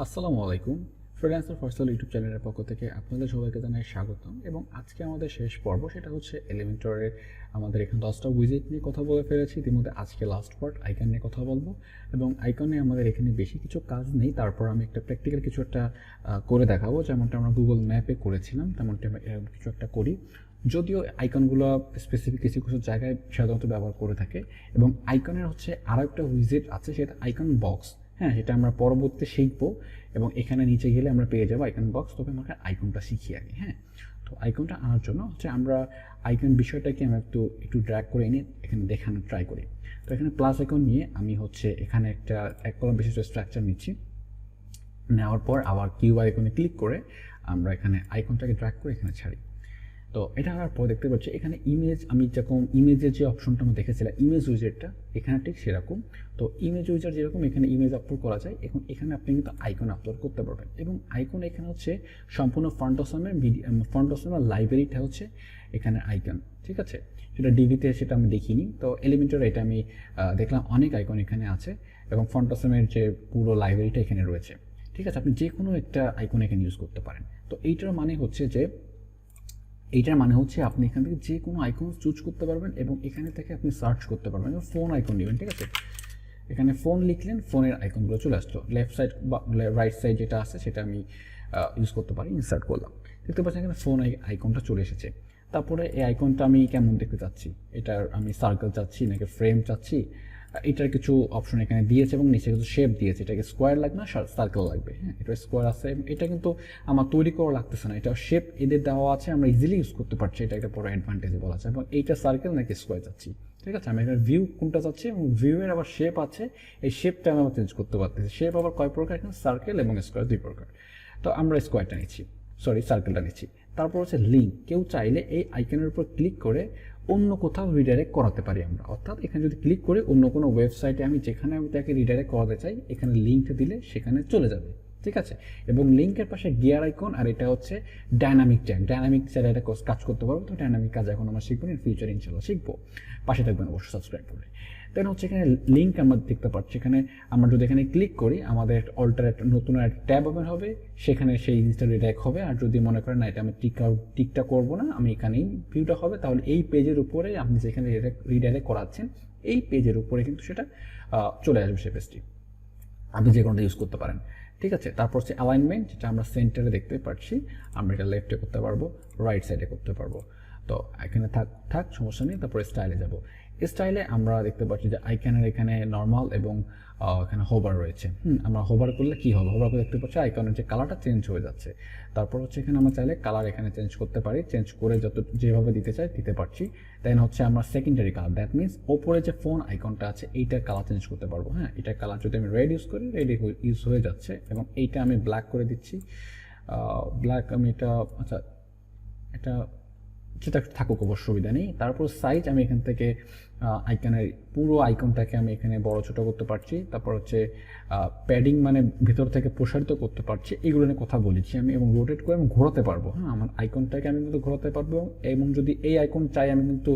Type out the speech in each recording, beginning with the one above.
আসসালামু আলাইকুম। Freelancer Faisal YouTube চ্যানেলের পক্ষ থেকে আপনাদের সবাইকে জানাই স্বাগতম এবং আজকে আমাদের শেষ পর্ব, সেটা হচ্ছে এলিমেন্টরের। আমাদের এখানে 10টা উইজেট নিয়ে কথা বলে ফেলেছি ইতিমধ্যে। আজকে লাস্ট পার্ট আইকন নিয়ে কথা বলবো এবং আইকনে আমাদের এখানে বেশি কিছু কাজ নেই, তারপর আমি একটা প্র্যাকটিক্যাল কিছু একটা করে দেখাবো, যেমনটা আমরা গুগল ম্যাপে করেছিলাম তেমনটা আমি এরকম কিছু একটা করি। যদিও আইকনগুলো স্পেসিফিক কিছু কিছু জায়গায় সাধারণত ব্যবহার করে থাকে এবং আইকনের হচ্ছে আরও একটা উইজেট আছে, সেটা আইকন বক্স। হ্যাঁ, সেটা আমরা পরবর্তীতে শিখবো এবং এখানে নিচে গেলে আমরা পেয়ে যাবো আইকন বক্স। তবে আমাকে আইকনটা শিখি আগে। হ্যাঁ, তো আইকনটা আনার জন্য হচ্ছে আমরা আইকন বিষয়টাকে আমরা একটু ড্র্যাগ করে এনে এখানে দেখানোর ট্রাই করি। তো এখানে প্লাস আইকন নিয়ে আমি হচ্ছে এখানে একটা এক কলাম বিশিষ্ট স্ট্রাকচার নিচ্ছি। নেওয়ার পর আবার কিউব আইকনে ক্লিক করে আমরা এখানে আইকনটাকে ড্র্যাগ করে এখানে ছাড়ি। তো এটা আনার পর দেখতে পাচ্ছি এখানে ইমেজ, আমি যখন ইমেজের যে অপশনটা আমরা দেখেছিলাম ইমেজ উইজেটটা, এখানে ঠিক সেরকম। তো ইমেজ উইজার যেরকম এখানে ইমেজ আপলোড করা যায়, এখন এখানে আপনি কিন্তু আইকন আপলোড করতে পারবেন এবং আইকন এখানে হচ্ছে সম্পূর্ণ ফন্টওসমের লাইব্রেরিটা হচ্ছে এখানে আইকন। ঠিক আছে, সেটা ডিভিতে সেটা আমি দেখিনি। তো এলিমেন্টর এটা আমি দেখলাম অনেক আইকন এখানে আছে এবং ফন্টওসমের যে পুরো লাইব্রেরিটা এখানে রয়েছে। ঠিক আছে, আপনি যে কোনো একটা আইকন এখানে ইউজ করতে পারেন। তো এইটার মানে হচ্ছে আপনি এখান থেকে যে কোনো আইকন চুজ করতে পারবেন এবং এখানে থেকে আপনি সার্চ করতে পারবেন। ফোন আইকন নেবেন, ঠিক আছে, এখানে ফোন লিখলেন, ফোনের আইকনগুলো চলে আসতো। লেফট সাইড বা রাইট সাইড যেটা আছে সেটা আমি ইউজ করতে পারি, ইনসার্ট করলাম। দেখতে পাচ্ছেন এখানে ফোন আইকনটা চলে এসেছে। তারপরে এই আইকনটা আমি কেমন দেখতে চাচ্ছি, এটার আমি সার্কেল চাচ্ছি নাকি ফ্রেম চাচ্ছি, এটার কিছু অপশন এখানে দিয়েছে এবং নিচে কিছু শেপ দিয়েছে। এটাকে স্কোয়ার লাগবে না সার্কেল লাগবে। হ্যাঁ, এটা স্কোয়ার আছে এবং এটা কিন্তু আমার তৈরি করা লাগতেছে না, এটা শেপ এদের দেওয়া আছে, আমরা ইজিলি ইউজ করতে পারছি। এটা একটা বড় অ্যাডভান্টেজ বলা আছে। এবং এইটা সার্কেল নাকি স্কোয়ার চাচ্ছি, ঠিক আছে, আমি এখানে ভিউ কোনটা চাচ্ছি এবং ভিউয়ের আবার শেপ আছে, এই শেপটা আমি আবার চেঞ্জ করতে পারতেছি। শেপ আবার কয় প্রকার, এখানে সার্কেল এবং স্কোয়ার দুই প্রকার। তো আমরা স্কোয়ারটা নিচ্ছি, সার্কেলটা নিচ্ছি। তারপর হচ্ছে লিঙ্ক, কেউ চাইলে এই আইকনের উপর ক্লিক করে অন্য কোথাও রিডাইরেক্ট করাতে পারি আমরা। অর্থাৎ এখানে যদি ক্লিক করে অন্য কোনো ওয়েবসাইটে আমি যেখানে আমি তাকে রিডাইরেক্ট করাতে চাই, এখানে লিঙ্ক দিলে সেখানে চলে যাবে। ঠিক আছে, এবং লিঙ্কের পাশে গিয়ার আইকন, আর এটা হচ্ছে ডাইনামিক ট্যাগ। ডাইনামিক ট্যাগ এটা কাজ করতে পারবো। তো ডাইনামিক কাজ এখন আমরা শিখবো, ফিউচার ইনশাল্লাহ শিখবো। পাশে থাকবেন অবশ্যই সাবস্ক্রাইব করে। দেন হচ্ছে এখানে লিঙ্ক আমরা দেখতে পাচ্ছি। এখানে আমরা যদি এখানে ক্লিক করি আমাদের অল্টারেট নতুন একটা ট্যাব ওপেন হবে, সেখানে সেই জিনিসটা রিডাইরেক্ট হবে। আর যদি মনে করেন না এটা আমি টিকটা করবো না, আমি এখানেই ভিউটা হবে, তাহলে এই পেজের উপরে আপনি যেখানে রিডাইরেক্ট করাচ্ছেন এই পেজের উপরে কিন্তু সেটা চলে আসবে, সেই পেজটি। আপনি যে কোনোটা ইউজ করতে পারেন। ঠিক আছে, তারপর হচ্ছে অ্যালাইনমেন্ট, যেটা আমরা সেন্টারে দেখতে পাচ্ছি। আমরা এটা লেফটে করতে পারবো, রাইট সাইডে করতে পারবো। তো এখানে থাক সমস্যা নেই। তারপরে স্টাইলে যাব। স্টাইলে আমরা দেখতে পাচ্ছি যে আইকনের এখানে নর্মাল এবং এখানে হোভার রয়েছে। আমরা হোভার করলে কি হবে, হোভার করে দেখতে পাচ্ছি আইকনের যে কালারটা চেঞ্জ হয়ে যাচ্ছে। তারপর হচ্ছে এখানে আমরা চাইলে কালার এখানে চেঞ্জ করতে পারি, চেঞ্জ করে যেভাবে দিতে চাই দিতে পারছি। দেন হচ্ছে আমরা সেকেন্ডারি কালার, দ্যাট মিনস ওপরে যে ফোন আইকনটা আছে এইটার কালার চেঞ্জ করতে পারবো। হ্যাঁ, এটার কালার যদি আমি রেড ইউজ করি, রেড ইউজ হয়ে যাচ্ছে এবং এইটা আমি ব্ল্যাক করে দিচ্ছি। ব্ল্যাক আমি এটা, আচ্ছা এটা সেটা থাকুক, অবশ্য সুবিধা নেই। তারপর সাইজ আমি এখান থেকে আইকনের পুরো আইকনটাকে আমি এখানে বড় ছোট করতে পারছি। তারপর হচ্ছে প্যাডিং, মানে ভিতর থেকে প্রসারিত করতে পারছি, এগুলো নিয়ে কথা বলেছি আমি। এবং রোটেট করে আমি ঘোরাতে পারবো। হ্যাঁ, আমার আইকনটাকে আমি কিন্তু ঘোরাতে পারবো এবং যদি এই আইকন চাই আমি কিন্তু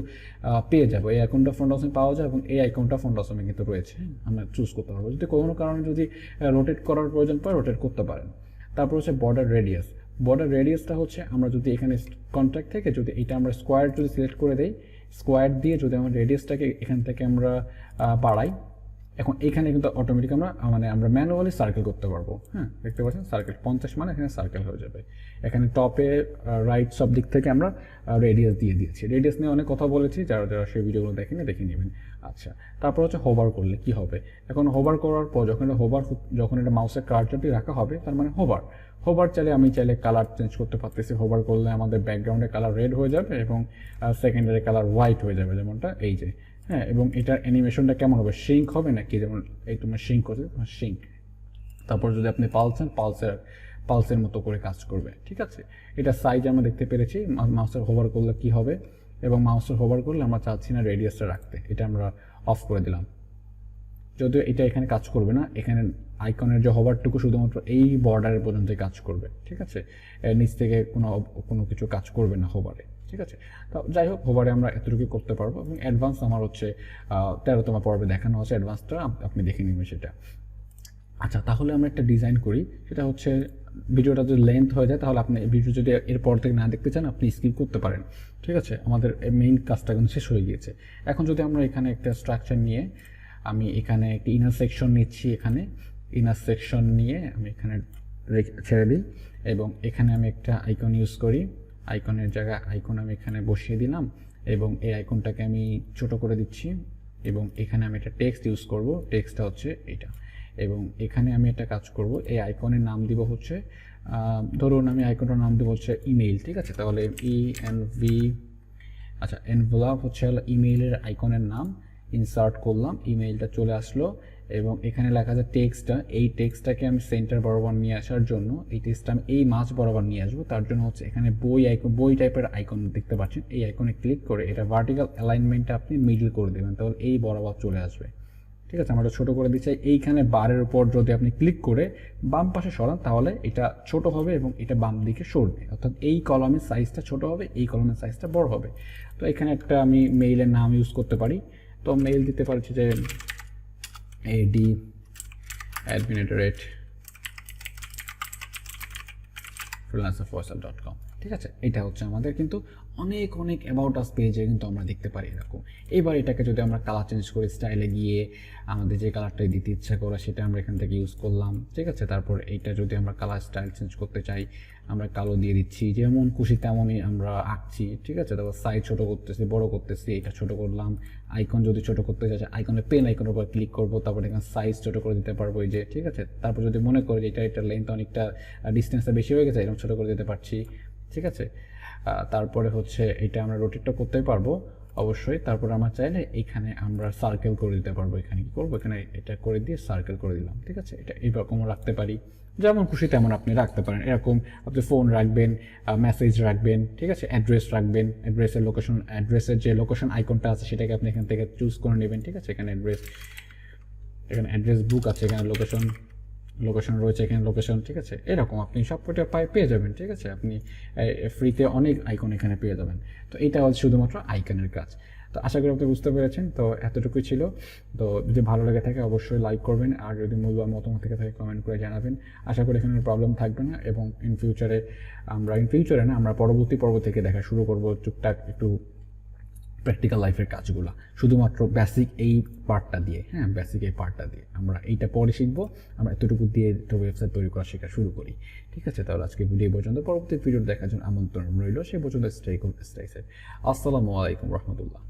পেয়ে যাবো। এই আইকনটা ফন্টওসমে পাওয়া যায় এবং এই আইকনটা ফন্টওসমে কিন্তু রয়েছে, আমরা চুজ করতে পারবো। যদি কোনো কারণে যদি রোটেট করার প্রয়োজন পড়ে রোটেট করতে পারেন। তারপর হচ্ছে বর্ডার রেডিয়াস। বর্ডার রেডিয়াসটা হচ্ছে আমরা যদি এখানে কন্ট্যাক্ট থেকে যদি এটা আমরা স্কোয়ার যদি সিলেক্ট করে দেই, স্কোয়ার দিয়ে যদি আমরা রেডিয়াসটাকে এখান থেকে আমরা বাড়াই, এখন এখানে কিন্তু অটোমেটিক আমরা ম্যানুয়ালি সার্কেল করতে পারবো। হ্যাঁ, দেখতে পাচ্ছেন সার্কেল 50, মানে এখানে সার্কেল হয়ে যাবে। এখানে টপে রাইট সব দিক থেকে আমরা রেডিয়াস দিয়ে দিয়েছি। রেডিয়াস নিয়ে অনেক কথা বলেছি, যারা সেই ভিডিওগুলো দেখে নেবেন। আচ্ছা, তারপর হচ্ছে হোভার করলে কি হবে। এখন হোভার করার পর যখন এটা মাউসের কার্সারটি রাখা হবে, তার মানে হোভার আমি চাইলে কালার চেঞ্জ করতে পারতেছি। হোভার করলে আমাদের ব্যাকগ্রাউন্ডের কালার রেড হয়ে যাবে এবং সেকেন্ডারি কালার হোয়াইট হয়ে যাবে, যেমনটা এই যে। হ্যাঁ, এবং এটার অ্যানিমেশনটা কেমন হবে, শ্রিঙ্ক হবে নাকি, যেমন এই তোমার শ্রিঙ্ক করছে, শ্রিঙ্ক। তারপর যদি আপনি পালসের মতো করে কাজ করবে। ঠিক আছে, এটা সাইজ আমরা দেখতে পেরেছি। মাউসের হোভার করলে কি হবে, এবং মাউসের হোভার করলে আমরা চাচ্ছি না রেডিয়াসটা রাখতে, এটা আমরা অফ করে দিলাম। যদিও এটা এখানে কাজ করবে না, এখানে আইকনের যে হোভারটুকু শুধুমাত্র এই বর্ডারের পর্যন্ত কাজ করবে। ঠিক আছে, নিচ থেকে কোনো কিছু কাজ করবে না হোভারে। ঠিক আছে, তো যাই হোক, হোভারে আমরা এতটুকু করতে পারবো। এবং অ্যাডভান্স আমার হচ্ছে 13তম পর্বে দেখানো আছে, অ্যাডভান্সটা আপনি দেখে নেবেন সেটা। আচ্ছা, তাহলে আমরা একটা ডিজাইন করি, সেটা হচ্ছে ভিডিওটা যদি লেন্থ হয়ে যায় তাহলে আপনি ভিডিও যদি এরপর থেকে না দেখতে চান আপনি স্কিপ করতে পারেন। ঠিক আছে, আমাদের মেইন কাজটা কিন্তু শেষ হয়ে গিয়েছে। এখন যদি আমরা এখানে একটা স্ট্রাকচার নিয়ে, আমি এখানে একটা ইনার সেকশন নিচ্ছি, এখানে ইনার সেকশন নিয়ে আমি এখানে ছেড়ে দিই এবং এখানে আমি একটা আইকন ইউজ করি, আইকনের জায়গায় আইকন আমি এখানে বসিয়ে দিলাম এবং এই আইকনটাকে আমি ছোট করে দিচ্ছি এবং এখানে আমি একটা টেক্সট ইউজ করব, টেক্সটটা হচ্ছে এটা। এবং এখানে আমি একটা কাজ করব, এই আইকনের নাম দিব হচ্ছে ধরুন আমি আইকনটার নাম দেবো হচ্ছে ইমেইল। ঠিক আছে, তাহলে ENV, আচ্ছা এনভেলপ হচ্ছে ইমেইলের আইকনের নাম, ইনসার্ট করলাম, ইমেইলটা চলে আসলো এবং এখানে লেখা আছে টেক্সটটা, এই টেক্সটটাকে আমি সেন্টার বরাবর নিয়ে আসার জন্য এই টেক্সটটা আমি এই মাঝ বরাবর নিয়ে আসবো। তার জন্য হচ্ছে এখানে বই আইকন, বই টাইপের আইকন দেখতে পাচ্ছেন, এই আইকনে ক্লিক করে এটা ভার্টিক্যাল অ্যালাইনমেন্টটা আপনি মিডল করে দেবেন, তাহলে এই বরাবর চলে আসবে। ঠিক আছে, আমরা ছোটো করে দিচ্ছি, এইখানে বারের উপর যদি আপনি ক্লিক করে বাম পাশে সরান তাহলে এটা ছোট হবে এবং এটা বাম দিকে সরবে, অর্থাৎ এই কলামের সাইজটা ছোট হবে, এই কলামের সাইজটা বড় হবে। তো এখানে একটা আমি মেইলের নাম ইউজ করতে পারি, তো মেইল দিতে পারছি যে ad@freelancerfoysal.com। ঠিক আছে, এটা হচ্ছে আমাদের কিন্তু অনেক অনেক অ্যাবাউট আস পেজে কিন্তু আমরা দেখতে পারি এরকম। এবার এটাকে যদি আমরা কালার চেঞ্জ করি, স্টাইলে গিয়ে আমাদের যে কালারটাই দিতে ইচ্ছা করা সেটা আমরা এখান থেকে ইউজ করলাম। ঠিক আছে, তারপর এইটা যদি আমরা কালার স্টাইল চেঞ্জ করতে চাই আমরা কালো দিয়ে দিচ্ছি, যেমন খুশি তেমনই আমরা আঁকছি। ঠিক আছে, তারপর সাইজ ছোটো করতেছি, বড় করতেছি, এটা ছোটো করলাম। আইকন যদি ছোটো করতে চাই আইকনে পেন আইকনের উপর ক্লিক করবো, তারপর এখানে সাইজ ছোটো করে দিতে পারবো এই যে। ঠিক আছে, তারপর যদি মনে করি যে এটা লেন্থ অনেকটা ডিস্টেন্সটা বেশি হয়ে গেছে, এরকম ছোটো করে দিতে পারছি। ঠিক আছে, তারপরে হচ্ছে এটা আমরা রোটেটটা করতেই পারবো অবশ্যই। তারপর আমরা চাইলে এখানে আমরা সার্কেল করে দিতে পারবো, এখানে কি করবো, এখানে এটা করে দিয়ে সার্কেল করে দিলাম। ঠিক আছে, এটা এইরকমও রাখতে পারি, যেমন খুশি তেমন আপনি রাখতে পারেন। এরকম আপনি ফোন রাখবেন, মেসেজ রাখবেন, ঠিক আছে, অ্যাড্রেস রাখবেন, অ্যাড্রেসের লোকেশন, অ্যাড্রেসের যে লোকেশন আইকনটা আছে সেটাকে আপনি এখান থেকে চুজ করে নেবেন। ঠিক আছে, এখানে অ্যাড্রেস, এখানে অ্যাড্রেস বুক আছে, এখানে লোকেশন রয়েছে, এখানে লোকেশন। ঠিক আছে, এরকম আপনি সব কটা পেয়ে যাবেন। ঠিক আছে, আপনি ফ্রিতে অনেক আইকন এখানে পেয়ে যাবেন। তো এইটা হচ্ছে শুধুমাত্র আইকনের কাজ। তো আশা করি আপনি বুঝতে পেরেছেন। তো এতটুকুই ছিল। তো যদি ভালো লেগে থাকে অবশ্যই লাইক করবেন, আর যদি মূল্যবান মতামত থেকে থাকে কমেন্ট করে জানাবেন। আশা করি এখানে প্রবলেম থাকবে না এবং আমরা পরবর্তী পর্ব থেকে দেখা শুরু করবো টুকটাক একটু প্র্যাকটিক্যাল লাইফের কাজগুলো, শুধুমাত্র বেসিক এই পার্টটা দিয়ে। হ্যাঁ, বেসিক এই পার্টটা দিয়ে আমরা এইটা পরে শিখবো। আমরা এতটুকু দিয়ে একটা ওয়েবসাইট তৈরি করা শেখা শুরু করি। ঠিক আছে, তাহলে আজকে ভিডিও পর্যন্ত, পরবর্তী ভিডিও দেখার জন্য আমন্ত্রণ রইল। সে পর্যন্ত স্টে সেফ। আসসালামু আলাইকুম রহমতুল্লাহ।